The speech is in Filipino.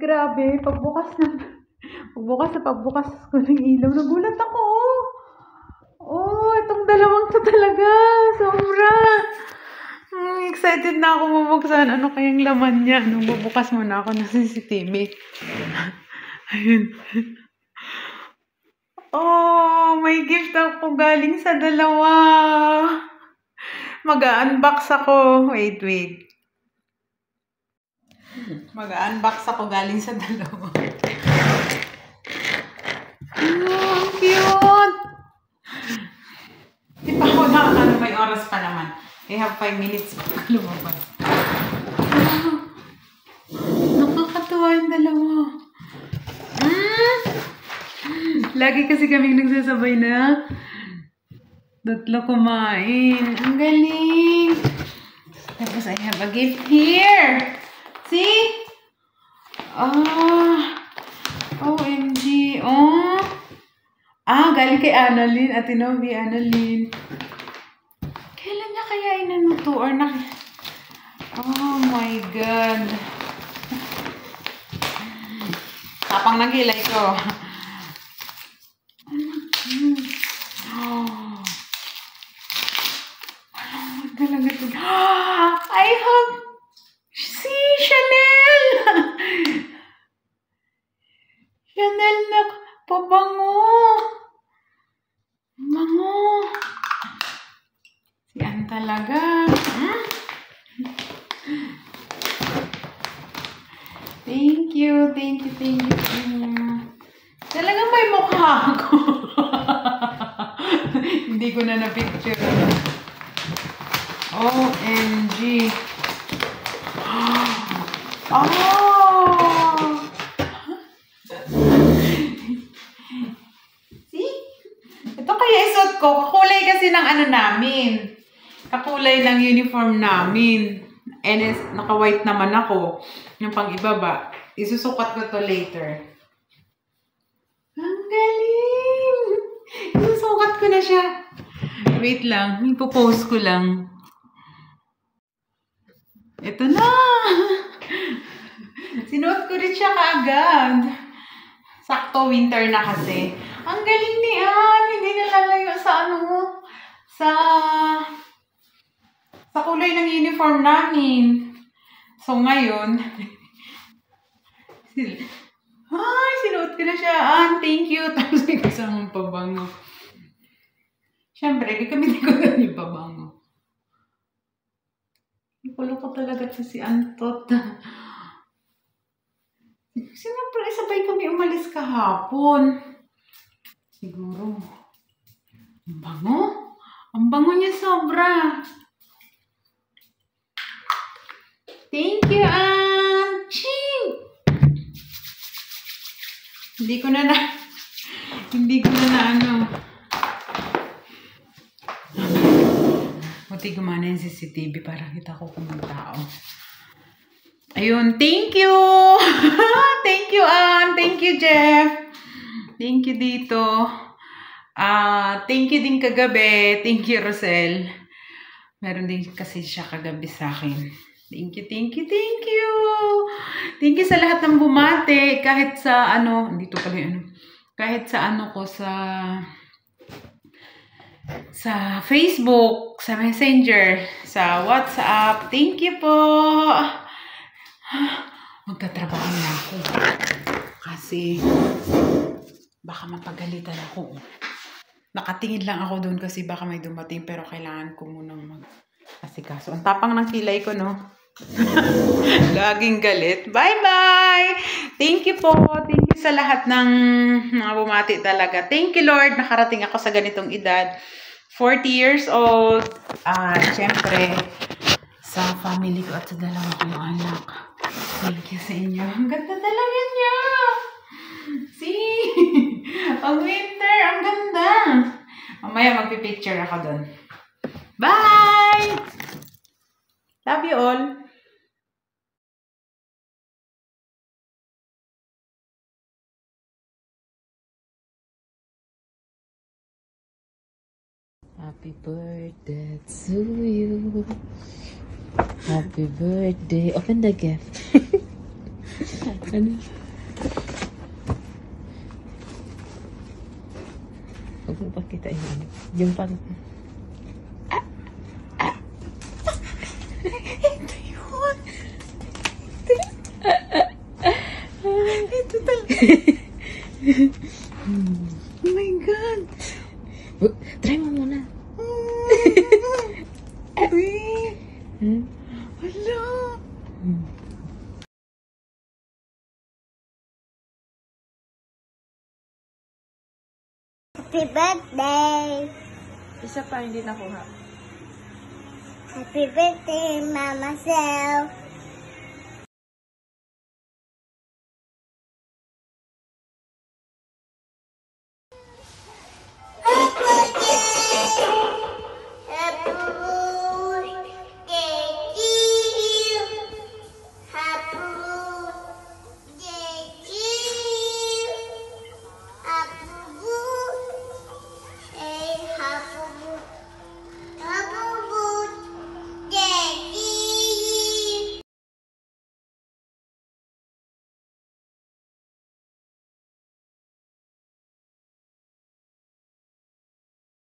Grabe, pagbukas ko ng ilaw, nagulat ako, oh. Oh, itong dalawang to talaga. Sobra. Excited na ako mabuksan. Ano kayang laman niya? Nung bubukas muna ako ng CCTV. Ayun. Oh, may gift ako galing sa dalawa. Mag-unbox ako. Wait. Mag-unbox ako galing sa dalawa. Oh, cute. Di pa ako may oras pa naman. I have 5 minutes pa lumabas. Nakakatuwa yung dalawa. Lagi kasi kaming nagsasabay na tatlo kumain. Ang galing. Tapos I have a gift here. See? OMG. Oh. Galing kay Annalyn. Ate Novi, Annalyn. Kailan niya kaya inanuto or oh my God. Tapang ng kilay ko. I have Chanel! Chanel na pabango. Bango. Yan talaga. Thank you. Talagang may mukha ako. Hindi ko na na-picture. OMG. See? Ito kaya isuot ko. Kakulay kasi ng namin. Kakulay ng uniform namin. And naka-white naman ako. Yung pang-ibaba. Isusukat ko to later. Ang galing! Isusukat ko na siya. Wait lang. Ipopost ko lang. Ito na! Sinuot ko rin siya kaagad. Sakto winter na kasi. Ang galing ni Ann! Hindi nalalayo sa sa kulay ng uniform namin. So ngayon, sinuot ko na siya. Ann, thank you. Tapos may kasamang pabango. Siyempre, di ko na yung pabango. Ikulo ko talaga si Antot. Siyempre, sabay kami umalis kahapon. Siguro. Ang bango. Ang bango niya sobra. Thank you, Ann. Ching! Hindi ko na Buti gumana yung CCTV para kita ko kung may tao. Ayun, thank you! Thank you, Ann. Thank you, Jeff. Thank you dito. Thank you din kagabi. Thank you, Rosel. Meron din kasi siya kagabi sa akin. Thank you. Thank you sa lahat ng bumate. Kahit sa dito pala yung kahit sa ko sa Facebook, sa Messenger, sa WhatsApp. Thank you po. Magtatrabaho na ako. Kasi baka mapagalitan ako. Nakatingin lang ako doon kasi baka may dumating pero kailangan ko munang mag-asikaso. Ang tapang ng kilay ko, no? Laging galit. Bye-bye! Thank you po. Thank you sa lahat ng mga bumati talaga. Thank you, Lord. Nakarating ako sa ganitong edad. 40 years old. Siyempre, sa family ko at sa dalawa kong anak. Thank you sa inyo. Ang ganda talaga niya. See? Pag winter, ang ganda. Mamaya magpipicture ako doon. Bye! Love you all. Happy birthday to you. Happy birthday. Open the gift. Ano? Huwag mo pakita yung ano. Yung pang... Ito yun. Ito talaga. Oh my God. Try mo muna. Uy. Hala. Happy birthday! Isa pa hindi nakuha. Happy birthday, Mama Sel!